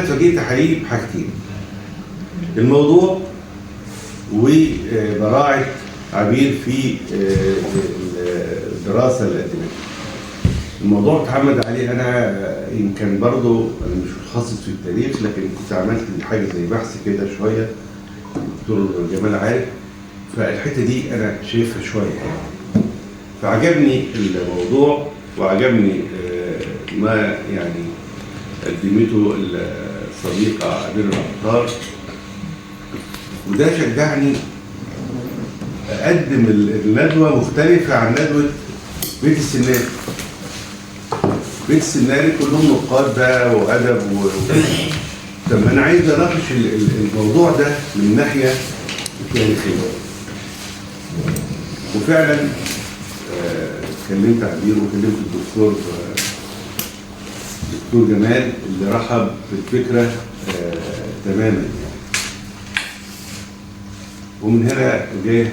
أنا اتفاجئت حقيقي بحاجتين: الموضوع وبراعة عبير في الدراسة اللي قدمتها. الموضوع اتعمد عليه أنا يمكن برضو أنا مش متخصص في التاريخ، لكن كنت عملت حاجة زي بحث كده شوية، الدكتور جمال عارف، فالحتة دي أنا شايفها شوية يعني. فعجبني الموضوع وعجبني ما يعني قدمته الصديقة عبير العطار، وده شجعني أقدم الندوة مختلفة عن ندوة بيت السناري. بيت السناري كلهم نقاد بقى وأدب طب أنا عايز أناقش الموضوع ده من ناحية تاريخية. وفعلا كلمت عبير وكلمت الدكتور جمال اللي رحب بالفكرة تماما يعني. ومن هنا جه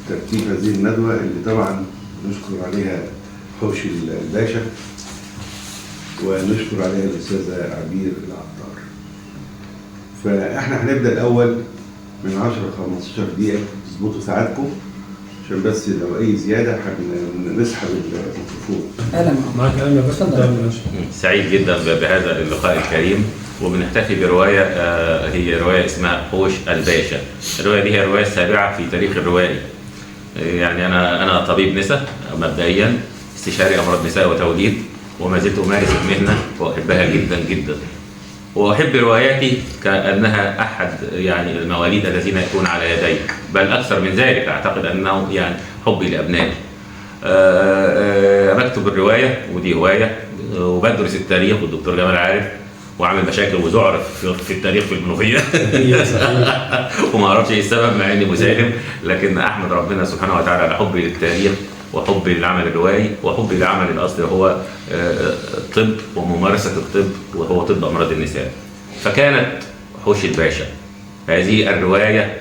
ترتيب هذه الندوة اللي طبعا نشكر عليها حوشي الباشا ونشكر عليها الأستاذة عبير العطار. فاحنا هنبدأ الأول من 10-15 دقيقة، تظبطوا ساعاتكم عشان بس لو أي زيادة هنسحب الميكروفون. أهلا معك. أهلا باشا. سعيد جدا بهذا اللقاء الكريم، وبنحتفي برواية هي رواية اسمها حوش الباشا. الرواية دي هي الرواية السابعة في تاريخ الروائي. يعني أنا طبيب نساء مبدئيا، استشاري أمراض نساء وتوليد، وما زلت أمارس المهنة وأحبها جدا جدا. وأحب رواياتي كأنها أحد يعني المواليد الذين يكون على يدي، بل أكثر من ذلك. أعتقد أنه يعني حبي لأبنائي. بكتب الرواية ودي هواية، وبدرس التاريخ والدكتور جمال عارف، وعامل مشاكل وزعرف في التاريخ في المنوفية وما أعرفش إيه السبب مع إني مسالم، لكن أحمد ربنا سبحانه وتعالى على حبي للتاريخ وحبي للعمل الروائي وحبي للعمل الأصلي هو الطب وممارسة الطب، وهو طب أمراض النساء. فكانت حوش الباشا هذه الرواية،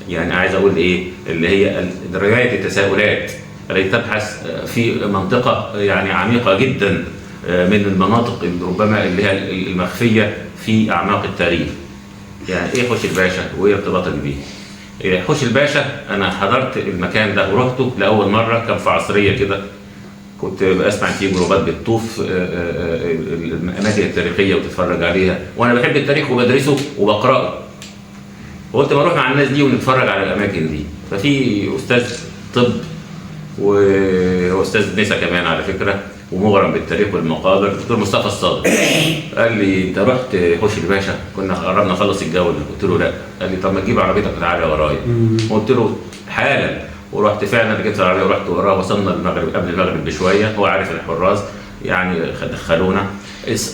يعني عايز أقول إيه، اللي هي رواية التساؤلات التي تبحث في منطقة يعني عميقة جدا من المناطق اللي ربما اللي هي المخفية في أعماق التاريخ. يعني إيه حوش الباشا وإيه ارتباطك بيه؟ حوش الباشا أنا حضرت المكان ده ورحته لأول مرة، كان في عصرية كده كنت بسمع فيه جروبات بتطوف الأماكن التاريخية وتتفرج عليها، وأنا بحب التاريخ وبدرسه وبقرأه، وقلت ما أروح مع الناس دي ونتفرج على الأماكن دي. ففي أستاذ طب وأستاذ نسا كمان على فكرة ومغرم بالتاريخ والمقابر، الدكتور مصطفى الصادق، قال لي انت رحت حوش الباشا؟ كنا قربنا نخلص الجوله. قلت له لا. قال لي طب ما تجيب عربيتك وتعالى ورايا. قلت له حالا. ورحت فعلا جبت العربيه ورحت وراه. وصلنا المغرب قبل المغرب بشويه، هو عارف الحراس يعني دخلونا.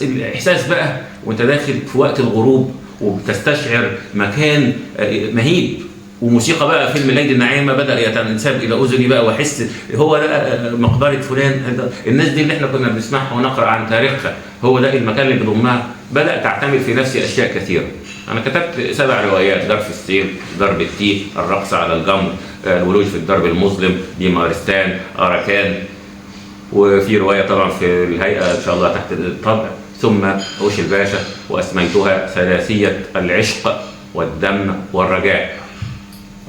الاحساس بقى وانت داخل في وقت الغروب وبتستشعر مكان مهيب، وموسيقى بقى فيلم الليل النعيمه بدا يتنساب الى اذني بقى، واحس هو ده مقبره فلان. الناس دي اللي احنا كنا بنسمعها ونقرا عن تاريخها، هو ده المكان اللي بيضمها. بدات تعتمد في نفسي اشياء كثيره. انا كتبت 7 روايات: جرف السيل، ضرب التيه، الرقص على الجمر، الولوج في الدرب المظلم، ديمارستان، اراكان، وفي روايه طبعا في الهيئه ان شاء الله تحت الطبع، ثم حوش الباشا، واسميتها ثلاثيه العشق والدم والرجاء.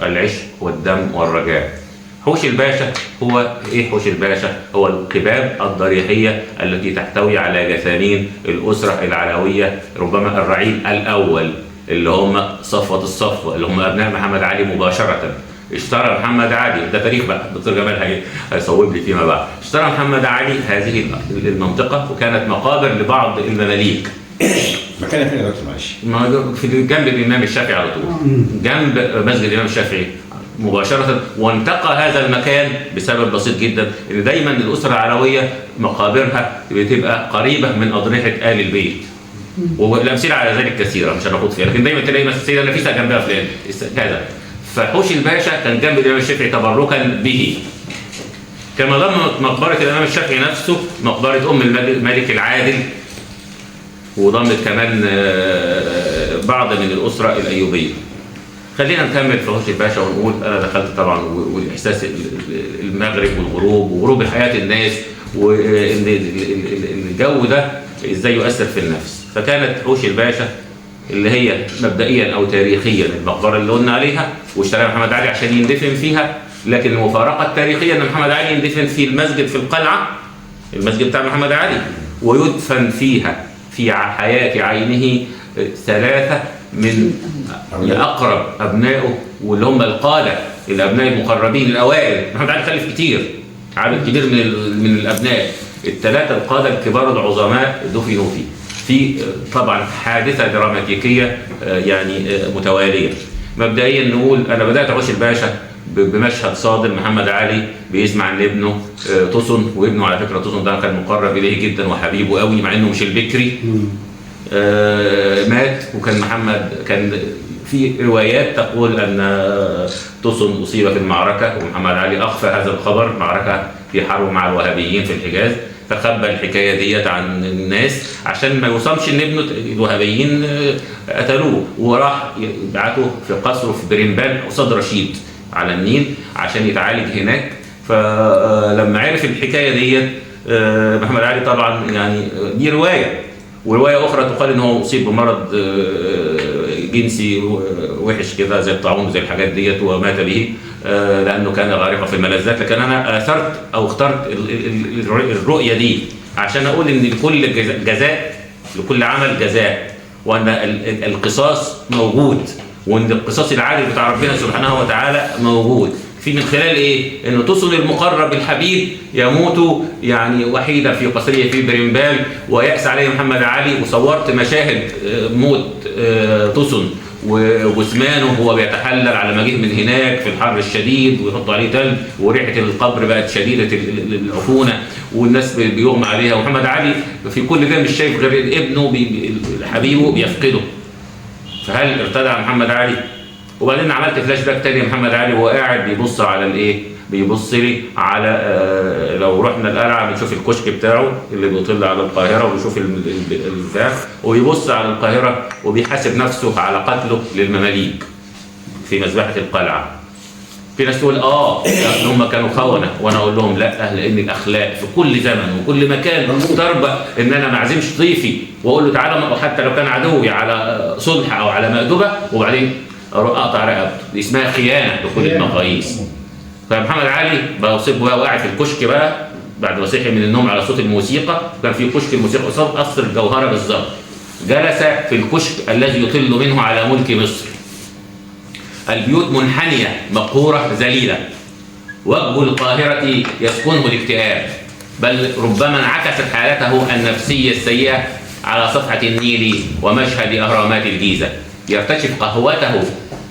العشق والدم والرجاء. حوش الباشا هو ايه؟ حوش الباشا هو القباب الضريحيه التي تحتوي على جثامين الاسره العلويه، ربما الرعيل الاول اللي هم صفوه الصفوه، اللي هم ابناء محمد علي مباشره. اشترى محمد علي، ده تاريخ بقى الدكتور جمال هيصوب لي فيما بعد، اشترى محمد علي هذه المنطقه، وكانت مقابر لبعض المماليك. مكانها فين يا دكتور معلش؟ في جنب الامام الشافعي على طول، جنب مسجد الامام الشافعي مباشره. وانتقى هذا المكان بسبب بسيط جدا، ان دايما الاسره العلويه مقابرها بتبقى قريبه من اضرحه ال البيت، والامثله على ذلك كثيره مش هناخد فيها، لكن دايما تلاقي مثلا السيده نفيسه جنبها فلان كذا. فحوش الباشا كان جنب الامام الشافعي تبركا به، كما ضمت مقبره الامام الشافعي نفسه مقبره ام الملك العادل، وضمت كمان بعض من الأسرة الأيوبية. خلينا نكمل في حوش الباشا ونقول أنا دخلت طبعا، والإحساس المغرب والغروب وغروب حياة الناس، وإن الجو ده إزاي يؤثر في النفس. فكانت حوش الباشا اللي هي مبدئيا او تاريخيا المقبره اللي قلنا عليها واشتراها محمد علي عشان يندفن فيها، لكن المفارقه التاريخيه ان محمد علي يندفن في المسجد في القلعه، المسجد بتاع محمد علي، ويدفن فيها في حياه عينه 3 من اقرب ابنائه واللي هم القاده، الابناء المقربين الاوائل. محمد علي خلف كتير، عدد كبير من الابناء، ال3 القاده الكبار العظماء دفنوا فيه في طبعا حادثه دراماتيكيه يعني متواليه. مبدئيا نقول انا بدات اخش الباشا بمشهد صادم، محمد علي بيسمع عن ابنه طسن، وابنه على فكره طسن ده كان مقرب اليه جدا وحبيبه قوي مع انه مش البكري، مات. وكان محمد كان في روايات تقول ان طسن اصيب في المعركه، ومحمد علي اخفى هذا الخبر، معركه في حرب مع الوهابيين في الحجاز، فخبى الحكايه ديت عن الناس عشان ما يوصلش ان ابنه الوهابيين قتلوه، وراح يبعته في قصره في بريمبان قصاد رشيد على النيل عشان يتعالج هناك. فلما عرف الحكايه ديت محمد علي طبعا يعني دي روايه، وروايه اخرى تقال ان هو اصيب بمرض جنسي وحش كده زي الطاعون زي الحاجات ديت ومات به لانه كان غارقا في الملذات. لكن انا اثرت او اخترت الرؤيه دي عشان اقول ان لكل جزاء، لكل عمل جزاء، وان القصاص موجود، وان القصاص العادل بتاع ربنا سبحانه وتعالى موجود. في من خلال ايه؟ انه طسن المقرب الحبيب يموت يعني وحيدا في قصريه في بريمبال ويأسى عليه محمد علي، وصورت مشاهد موت طسن وجثمانه وهو بيتحلل على ما جه من هناك في الحر الشديد ويحطوا عليه تلج، وريحه القبر بقت شديده العفونه والناس بيغمى عليها، ومحمد علي في كل ده مش شايف غير ابنه حبيبه بيفقده. فهل ارتدع محمد علي؟ وبعدين عملت فلاش باك تاني محمد علي وهو قاعد بيبص على الايه؟ بيبص لي على لو رحنا القلعه بنشوف الكشك بتاعه اللي بيطل على القاهره وبيشوف البتاع، وبيبص على القاهره وبيحاسب نفسه على قتله للمماليك في مذبحه القلعه. في ناس تقول هم كانوا خونه، وانا اقول لهم لا، لان الاخلاق في كل زمن وكل مكان تربى ان انا ما اعزمش ضيفي واقول له تعالى حتى لو كان عدوي على صلح او على مأدبه وبعدين اقطع رقبته، دي اسمها خيانه بكل المقاييس. فمحمد علي بوصفه بقى قاعد في الكشك بقى بعد ما صحي من النوم على صوت الموسيقى، كان في كشك الموسيقى قصاد قصر الجوهره بالظبط، جلس في الكشك الذي يطل منه على ملك مصر. البيوت منحنيه مقهوره ذليله، وجه القاهره يسكنه الاكتئاب، بل ربما انعكست حالته النفسيه السيئه على صفحه النيل ومشهد اهرامات الجيزه. يرتشف قهوته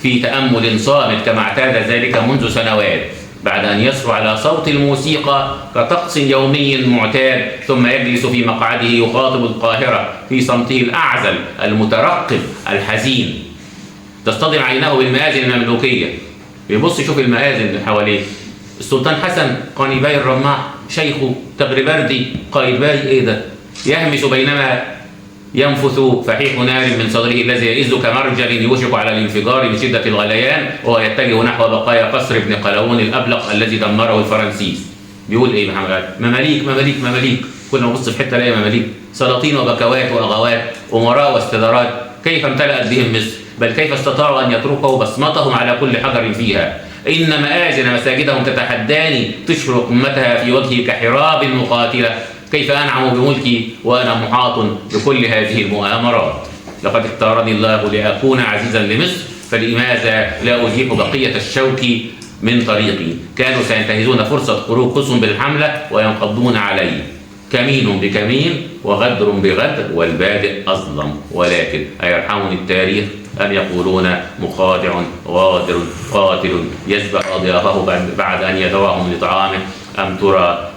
في تأمل صامت كما اعتاد ذلك منذ سنوات، بعد أن يصحو على صوت الموسيقى كطقس يومي معتاد، ثم يجلس في مقعده يخاطب القاهرة في صمته الأعزل المترقب الحزين. تصطدم عينه بالمآذن المملوكية، يبص يشوف المآذن اللي حواليه. السلطان حسن قانباي الرماح شيخه تغربردي قايتباي ايه ده؟ يهمس بينما ينفث فحيح نار من صدره الذي يئز كمرجل يوشك على الانفجار من شدة الغليان، وهو يتجه نحو بقايا قصر ابن قلاوون الأبلق الذي دمره الفرنسيس. بيقول ايه محمد علي؟ مماليك مماليك مماليك، كل ما ابص في حته الاقي مماليك، سلاطين وبكوات واغوات، امراء واستدارات، كيف امتلأت بهم مصر؟ بل كيف استطاعوا ان يتركوا بصمتهم على كل حجر فيها؟ إن مآذن مساجدهم تتحداني تشرق أمتها في وجهي كحراب مقاتلة. كيف أنعم بملكي وأنا محاط بكل هذه المؤامرات؟ لقد اختارني الله لأكون عزيزا لمصر، فلماذا لا أزيح بقية الشوك من طريقي؟ كانوا سينتهزون فرصة خروج قسم بالحملة وينقضون علي. كمين بكمين وغدر بغدر والبادئ أظلم، ولكن أيرحمني التاريخ أن يقولون مخادع غادر قاتل يذبح أضيافه بعد أن يدعوهم لطعامه؟ أم ترى